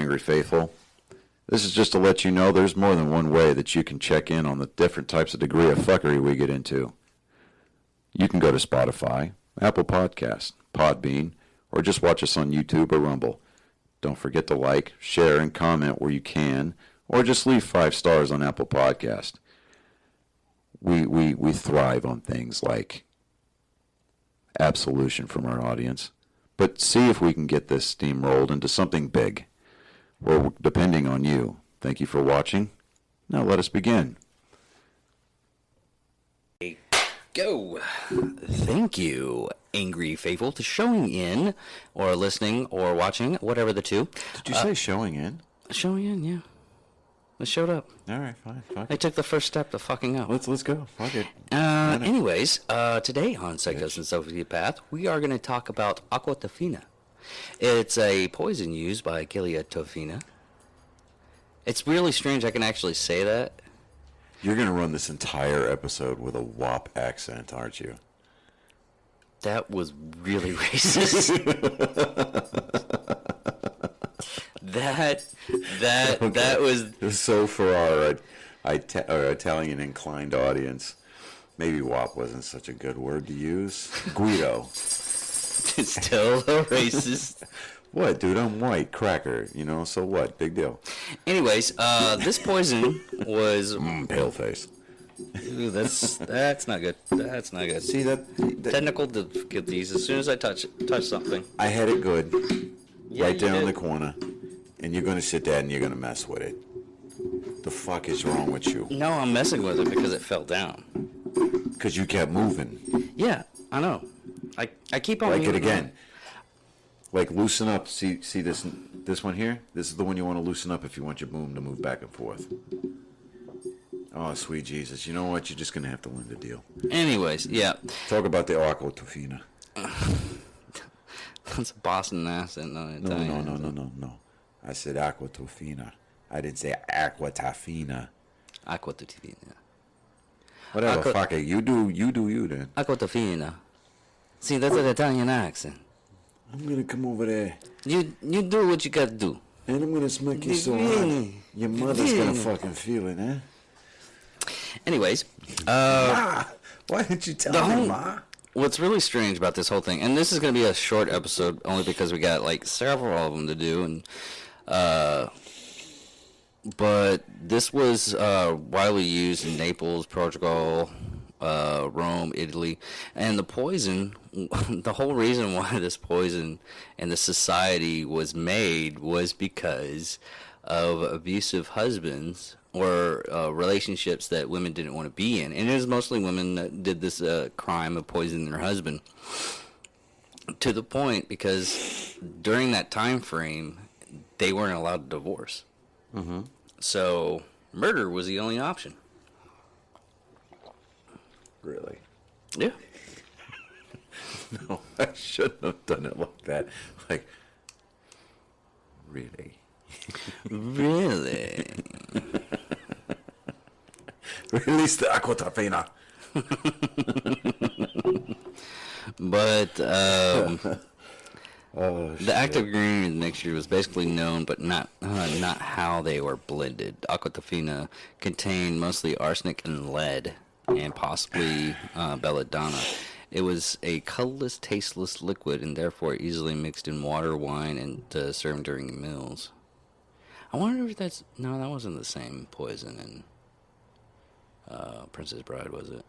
Angry Faithful. This is just to let you know there's more than one way that you can check in on the different types of degree of fuckery we get into. You can go to Spotify, Apple Podcasts, Podbean, or just watch us on YouTube or Rumble. Don't forget to like, share, and comment where you can, or just leave 5 stars on Apple Podcast. We thrive on things like absolution from our audience, but see if we can get this steamrolled into something big. We're depending on you. Thank you for watching. Now let us begin. Go. Thank you, Angry Faithful, to showing in, or listening, or watching, whatever the two. Did you say showing in? Showing in, yeah. I showed up. All right, fine. Fuck I took the first step to fucking up. Let's go. Fuck it. Anyways, today on Psychos and Sociopath, we are going to talk about Aqua Tofana. It's a poison used by Aqua Tofana. It's really strange I can actually say that. You're going to run this entire episode with a WAP accent, aren't you? That was really racist. that was... So for our Italian inclined audience, maybe WAP wasn't such a good word to use. Guido. It's still a racist. What, dude? I'm white, cracker, so what? Big deal. Anyways, this poison was... pale face. Ooh, that's not good. That's not good. See, that technical difficulties. As soon as I touch something. I had it good. Yeah, right there in did. the corner. And you're going to sit there and you're going to mess with it. The fuck is wrong with you? No, I'm messing with it because it fell down. Because you kept moving. Yeah, I know. I keep on Like it moving again. on. Like loosen up. See this one here? This is the one you want to loosen up if you want your boom to move back and forth. Oh, sweet Jesus. You know what? You're just going to have to learn the deal. Anyways, yeah. Talk about the Aqua Tofana. That's a Boston accent. No. I said Aqua Tofana. I didn't say Aqua Tofana. Aqua Tofana. Whatever, fuck it. You do you then. Aqua Tofana. See, that's an Italian accent. I'm going to come over there. You do what you got to do. And I'm going to smack you so hard. Your mother's going to fucking feel it, eh? Anyways. Ma! Why didn't you tell me, Ma? What's really strange about this whole thing, and this is going to be a short episode only because we got like several of them to do, and but this was widely used in Naples, Portugal, Rome, Italy, and the poison, the whole reason why this poison and the society was made was because of abusive husbands or relationships that women didn't want to be in. And it was mostly women that did this crime of poisoning their husband. To the point, because during that time frame, they weren't allowed to divorce. Mm-hmm. So murder was the only option. Really? Yeah. No, I shouldn't have done it like that. Like, really? Really? Release the Aqua Tofana. But the active ingredient mixture was basically known, but not how they were blended. Aqua Tofana contained mostly arsenic and lead, and possibly belladonna. It was a colorless, tasteless liquid, and therefore easily mixed in water, wine, and served during meals. I wonder if that wasn't the same poison in Princess Bride, was it?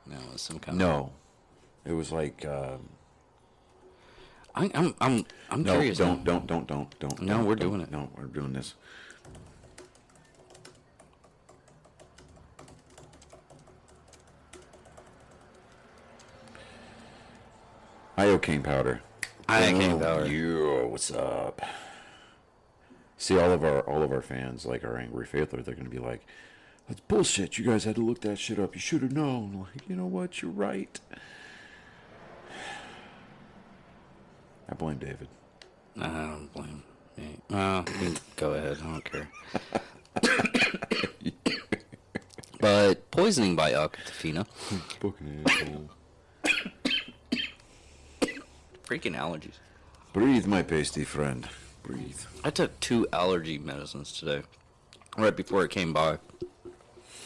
No, it was some kind of... No. It was like... I'm no, curious. Don't. No, we're doing it. No, we're doing this. Iocane powder. Iocane powder. Yeah, what's up? See, all of our fans, like our angry faithfulers, they're gonna be like, "That's bullshit. You guys had to look that shit up. You should have known." Like, you know what? You're right. I blame David. I don't blame me. Go ahead. I don't care. But poisoning by Aqua Tofana. Freaking allergies. Breathe, my pasty friend. Breathe. I took 2 allergy medicines today, right before it came by.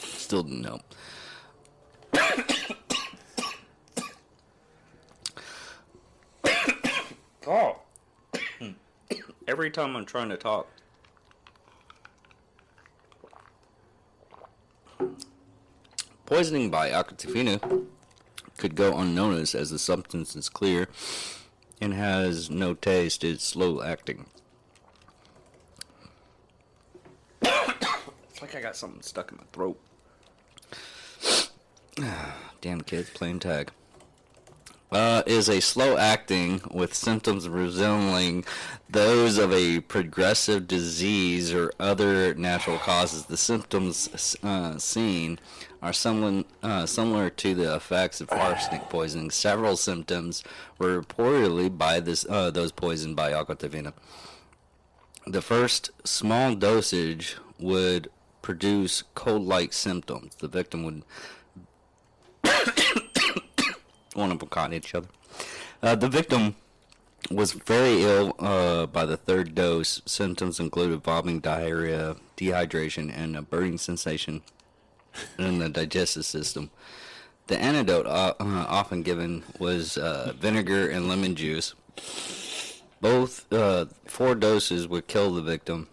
Still didn't help. Oh. Every time I'm trying to talk. Poisoning by Aqua Tofana could go unnoticed as the substance is clear and has no taste. It's slow acting. It's like I got something stuck in my throat. Damn kids playing tag. Is a slow acting with symptoms resembling those of a progressive disease or other natural causes. The symptoms seen are similar to the effects of arsenic poisoning. Several symptoms were reportedly by those poisoned by Aqua Tofana. The first small dosage would produce cold-like symptoms. The victim would one of them caught each other. The victim was very ill by the third dose. Symptoms included vomiting, diarrhea, dehydration, and a burning sensation in the digestive system. The antidote often given was vinegar and lemon juice. Both 4 doses would kill the victim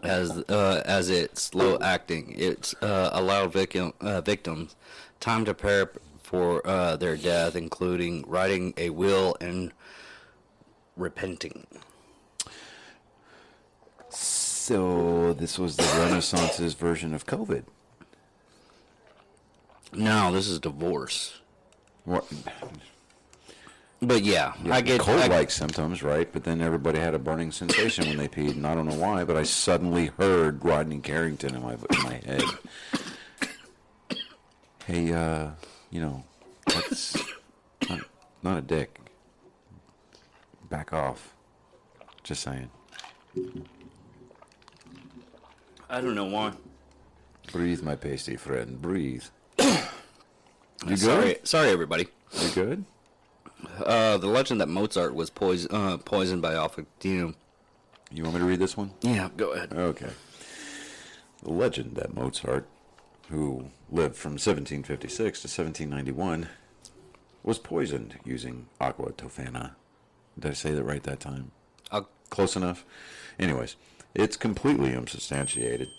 as it's slow acting. It allowed victims time to prepare for their death, including writing a will and repenting. So this was the Renaissance's version of COVID. No, this is divorce. What? But yeah, I get cold-like symptoms, right? But then everybody had a burning sensation when they peed, and I don't know why, but I suddenly heard Rodney Carrington in my head. Hey, that's not a dick. Back off. Just saying. I don't know why. Breathe, my pasty friend. Breathe. You good? Sorry, everybody. You good? The legend that Mozart was poisoned by Aqua Tofana. You want me to read this one? Yeah, go ahead. Okay. The legend that Mozart, who lived from 1756 to 1791, was poisoned using Aqua Tofana. Did I say that right that time? Close enough? Anyways, it's completely unsubstantiated,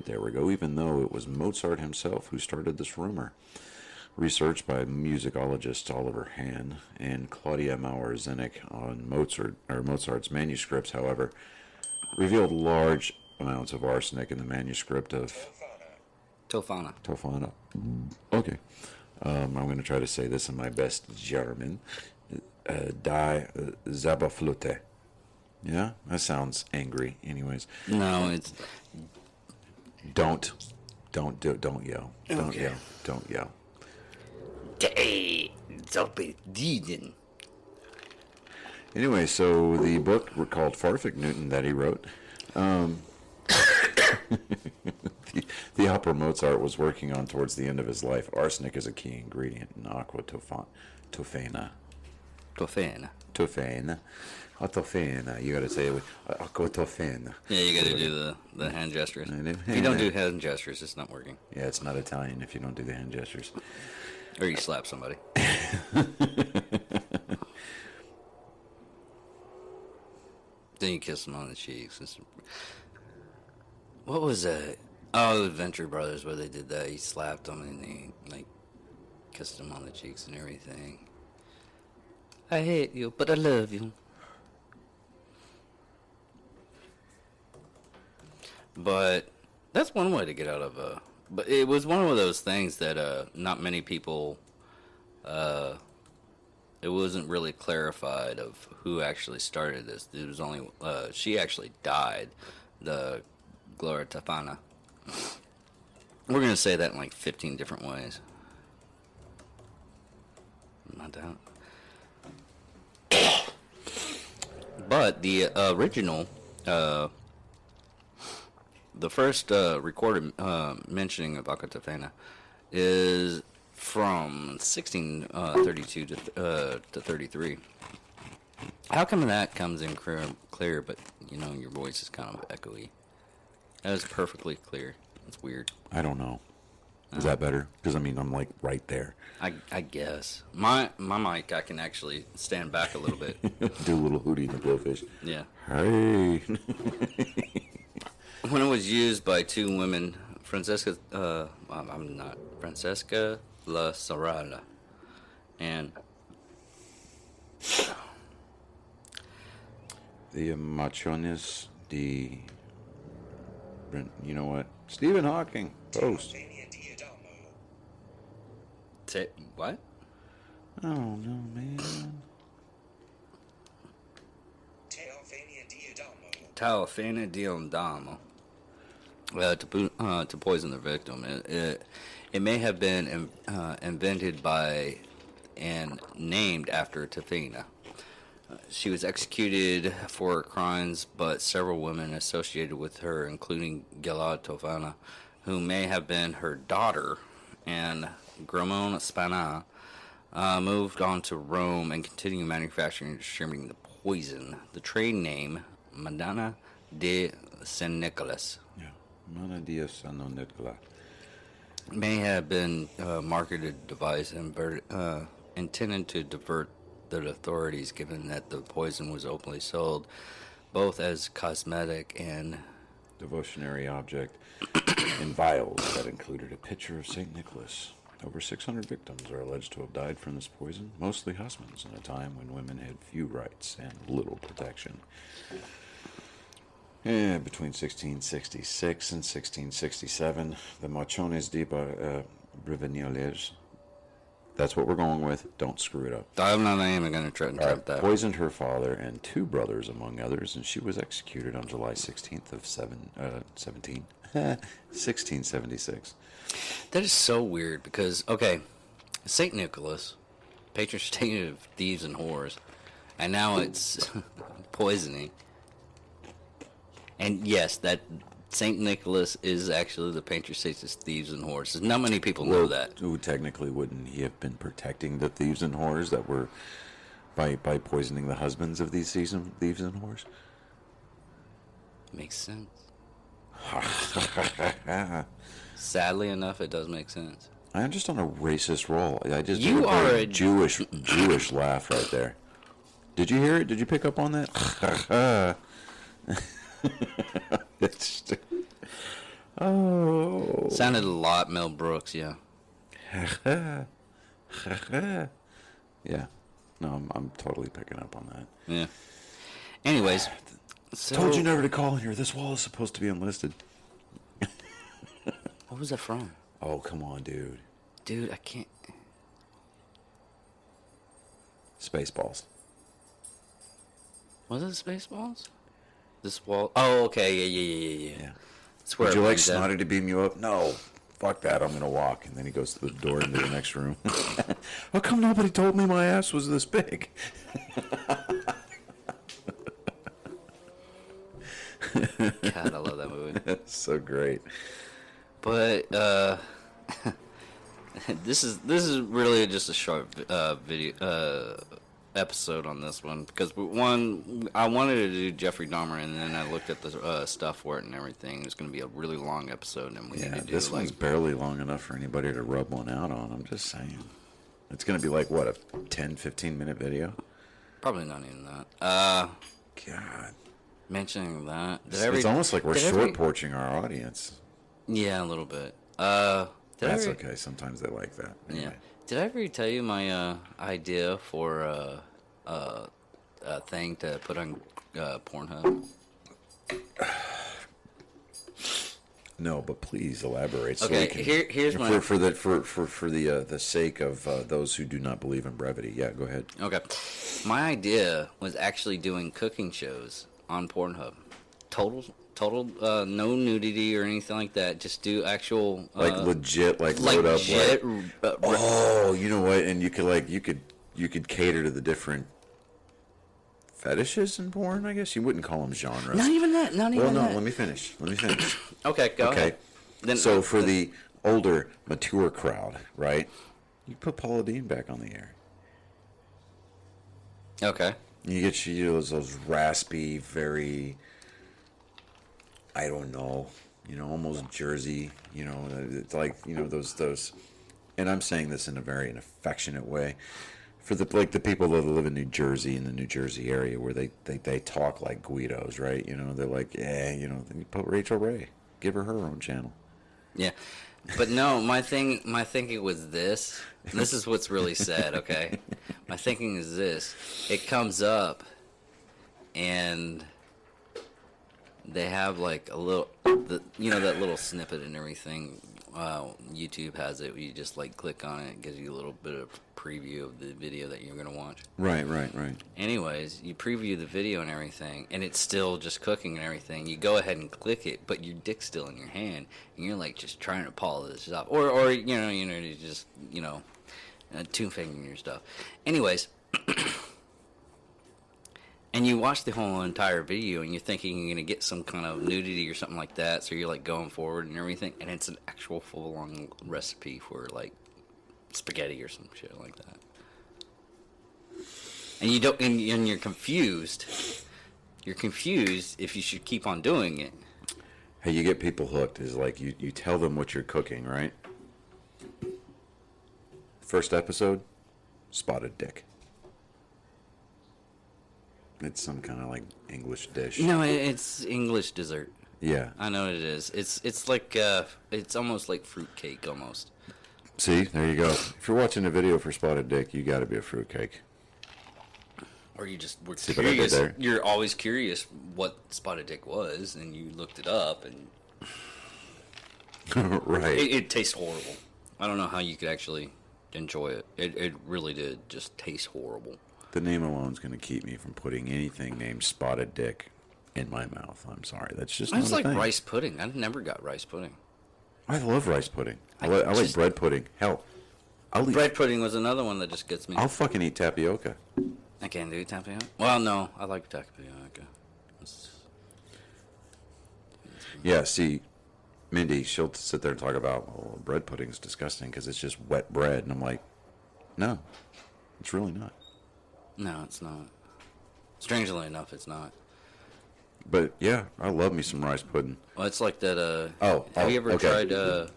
there we go, even though it was Mozart himself who started this rumor. Research by musicologists Oliver Hahn and Claudia Maurer-Zinnick on Mozart's manuscripts, however, revealed large amounts of arsenic in the manuscript of Tofana. Okay. I'm going to try to say this in my best German. Die Zabaflute. Yeah? That sounds angry. Anyways. No, it's... Don't yell. Don't Okay. yell. Don't yell. Anyway, so the book were called Farfik Newton that he wrote. The opera Mozart was working on towards the end of his life. Arsenic is a key ingredient in Aqua Tofana. Tofana. Tofana. You got to say it with Aqua Tofana. Yeah, you got to do the hand gestures. If you don't do hand gestures, it's not working. Yeah, it's not Italian if you don't do the hand gestures. Or you slap somebody. Then you kiss them on the cheeks. What was that? Oh, the Venture Brothers, where they did that. He slapped them and he, kissed them on the cheeks and everything. I hate you, but I love you. But that's one way to get out of a... But it was one of those things that not many people... it wasn't really clarified of who actually started this. It was only... she actually died, the Gloria Tofana. We're going to say that in 15 different ways. Not doubt. But the original... the first recorded mentioning of Aqua Tofana is from 1632 to 33. How come that comes in clear, but your voice is kind of echoey? That was perfectly clear. It's weird. I don't know. Is that better? Because I'm like right there. I guess my mic, I can actually stand back a little bit. Do a little Hootie and the Blowfish. Yeah. Hey. When it was used by two women, Francesca La Sarala, and the Machones de... You know what? Stephen Hawking. Post. What? Oh, no, man. Teofania Diondamo. To poison the victim. It may have been invented by and named after Tofana. She was executed for her crimes, but several women associated with her, including Gila Tofana, who may have been her daughter, and Gramon Spana, moved on to Rome and continued manufacturing and distributing the poison. The trade name, Madonna de San Nicolas. Yeah, Madonna de San Nicolas. May have been a marketed device intended to divert the authorities, given that the poison was openly sold both as cosmetic and devotionary object in vials that included a picture of St. Nicholas. Over 600 victims are alleged to have died from this poison, mostly husbands, in a time when women had few rights and little protection. Between 1666 and 1667, the Machones de Brivignoles, that's what we're going with. Don't screw it up. I'm not even going to try and attempt that. Poisoned her father and two brothers, among others, and she was executed on July 16th of 1676. That is so weird because, okay, St. Nicholas, patron saint of thieves and whores, and now it's poisoning. And yes, that St. Nicholas is actually the patron saint of thieves and whores. Not many people know that. Ooh, technically, wouldn't he have been protecting the thieves and whores that were by poisoning the husbands of these thieves and whores? Makes sense. Sadly enough, it does make sense. I'm just on a racist roll. I just you did are a Jewish laugh right there. Did you hear it? Did you pick up on that? Oh. Sounded a lot Mel Brooks, yeah. Yeah. No, I'm totally picking up on that. Yeah. Anyways. So, told you never to call in here. This wall is supposed to be unlisted. What was that from? Oh, come on, dude. Dude, I can't. Spaceballs. Was it Spaceballs? This wall. Oh, okay. Yeah. Would you like Snotty to beam you up? No. Fuck that. I'm going to walk. And then he goes to the door into the next room. How come nobody told me my ass was this big? God, I love that movie. That's so great. But this is really just a short video episode on this one because I wanted to do Jeffrey Dahmer, and then I looked at the stuff for it and everything. It's going to be a really long episode, and we need to do this one's barely long enough for anybody to rub one out on. I'm just saying. It's going to be like, what, a 10-15 minute video? Probably not even that. God. Mentioning that. It's almost like we're short-porching our audience. Yeah, a little bit. That's okay. Sometimes they like that. Anyway. Yeah. Did I ever tell you my idea for a thing to put on Pornhub? No, but please elaborate. Okay, so here's my for the sake of those who do not believe in brevity. Yeah, go ahead. Okay, my idea was actually doing cooking shows on Pornhub. Total, no nudity or anything like that. Just do actual, legit, load up. Oh, you know what? And you could cater to the different fetishes in porn. I guess you wouldn't call them genres. Not even that. Well, no. Let me finish. Okay, go ahead. Then, so for the older, mature crowd, right? You put Paula Deen back on the air. Okay. You get those raspy, very, I don't know, almost Jersey, it's like, those, and I'm saying this in a very affectionate way, for the people that live in New Jersey, in the New Jersey area, where they talk like Guidos, right? They're like, then you put Rachel Ray, give her own channel. Yeah. But no, my thinking was this. This is what's really sad, okay? My thinking is this. It comes up, and they have like a little, that little snippet and everything. YouTube has it. You just like click on it. It gives you a little bit of preview of the video that you're going to watch. Right. Anyways, you preview the video and everything, and it's still just cooking and everything. You go ahead and click it, but your dick's still in your hand, and you're like just trying to polish this off, or you just two fingering your stuff. Anyways, and you watch the whole entire video, and you're thinking you're gonna get some kind of nudity or something like that, so you're like going forward and everything, and it's an actual full-on recipe for like spaghetti or some shit like that. And you don't, and you're confused. You're confused if you should keep on doing it. Hey, you get people hooked. Is like you tell them what you're cooking, right? First episode, spotted dick. It's some kind of like English dish. No, it's English dessert. Yeah, I know what it is. It's like it's almost like fruitcake almost. See, there you go. If you're watching a video for spotted dick, you got to be a fruitcake. Or you just were See what I did curious. there? You're always curious what spotted dick was, and you looked it up, and Right. it tastes horrible. I don't know how you could actually enjoy it. It really did just taste horrible. The name alone is going to keep me from putting anything named spotted dick in my mouth. I'm sorry. That's just not It's a like thing. rice pudding. I've never got rice pudding. I love rice pudding. I I like just- bread pudding. Hell, I'll eat, Bread pudding was another one that just gets me. I'll fucking eat tapioca. I can't do tapioca. Well, no, I like tapioca. It's- Yeah, see, Mindy, she'll sit there and talk about, oh, bread pudding's disgusting because it's just wet bread. And I'm like, no, it's really not. No, it's not. Strangely enough, it's not. But yeah, I love me some rice pudding. Well, it's like that. Have you ever okay. tried?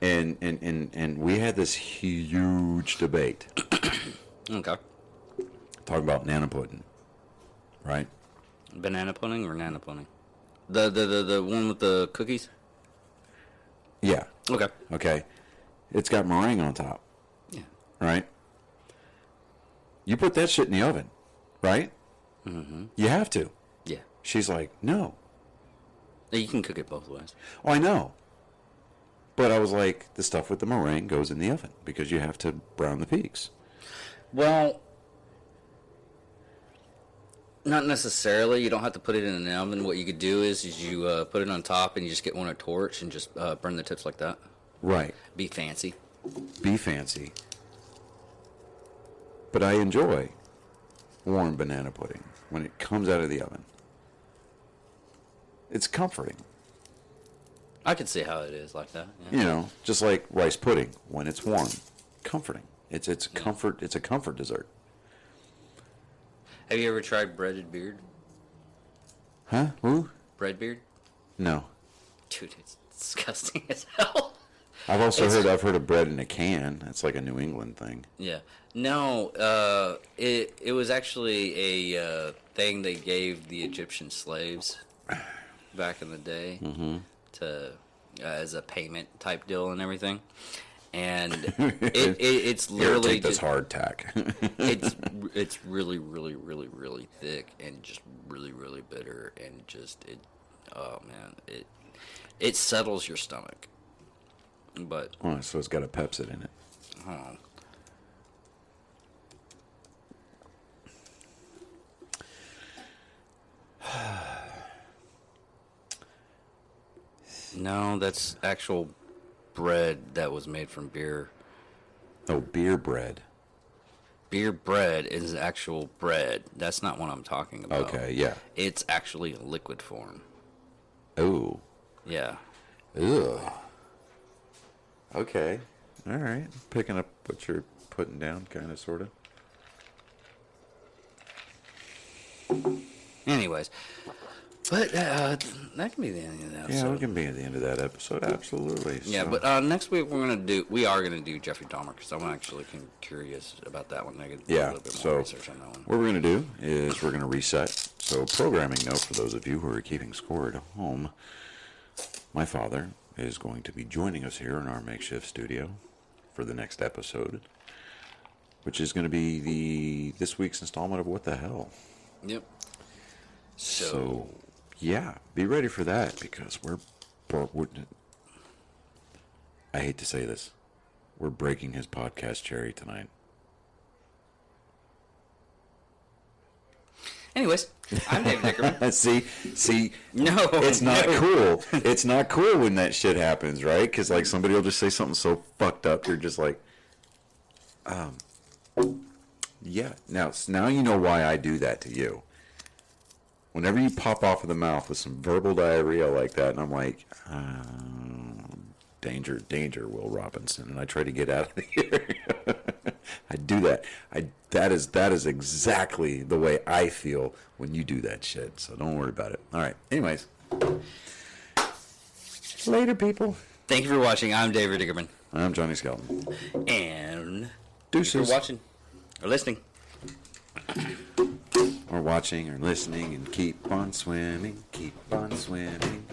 And we had this huge debate Okay. talking about nana pudding, right? Banana pudding or nana pudding? The one with the cookies? Yeah. Okay. Okay. It's got meringue on top, Yeah. right? You put that shit in the oven, right? Mm-hmm. You have to. Yeah. She's like, no. You can cook it both ways. Oh, I know. But I was like, the stuff with the meringue goes in the oven because you have to brown the peaks. Well, not necessarily. You don't have to put it in an oven. What you could do is you put it on top and you just get one a torch and just burn the tips like that. Right. Be fancy. Be fancy. But I enjoy warm banana pudding when it comes out of the oven. It's comforting. I could see how it is like that. Yeah. You know, just like rice pudding when it's warm. Comforting. It's comfort. It's a comfort dessert. Have you ever tried breaded beard? Huh? Who? Bread beard? No. Dude, it's disgusting as hell. I've heard of bread in a can. It's like a New England thing. Yeah. No, it was actually a thing they gave the Egyptian slaves back in the day to as a payment type deal and everything. And it's Here, literally take this just, hardtack. it's really really really really thick and just really really bitter and just oh man it settles your stomach. But Oh, so it's got a Pepsi in it. oh. No, that's actual bread that was made from beer. Oh, beer bread. Beer bread is actual bread. That's not what I'm talking about. Okay, yeah. It's actually a liquid form. Oh. Yeah. Ugh. Okay. All right. Picking up what you're putting down, kind of, sort of. Anyways, but that can be the end of that episode. Yeah, we can be at the end of that episode. Absolutely. Yeah, So, but next week we are gonna do Jeffrey Dahmer because I'm actually curious about that one. I could do a little bit more research on that one. What we're going to do is we're going to reset. So, programming note for those of you who are keeping score at home. My father is going to be joining us here in our makeshift studio for the next episode, which is going to be this week's installment of What the Hell. Yep. So yeah, be ready for that because we're I hate to say this, we're breaking his podcast cherry tonight. Anyways, I'm David Dickerman. see, no, it's not cool. It's not cool when that shit happens, right? Because like somebody will just say something so fucked up, you're just like, yeah. Now you know why I do that to you. Whenever you pop off of the mouth with some verbal diarrhea like that, and I'm like, danger, Will Robinson, and I try to get out of here. I do that. That is exactly the way I feel when you do that shit. So don't worry about it. All right. Anyways, later, people. Thank you for watching. I'm David Dickerman. I'm Johnny Skelton. And Deuces. thank you for watching or listening. Or watching or listening, and keep on swimming, keep on swimming.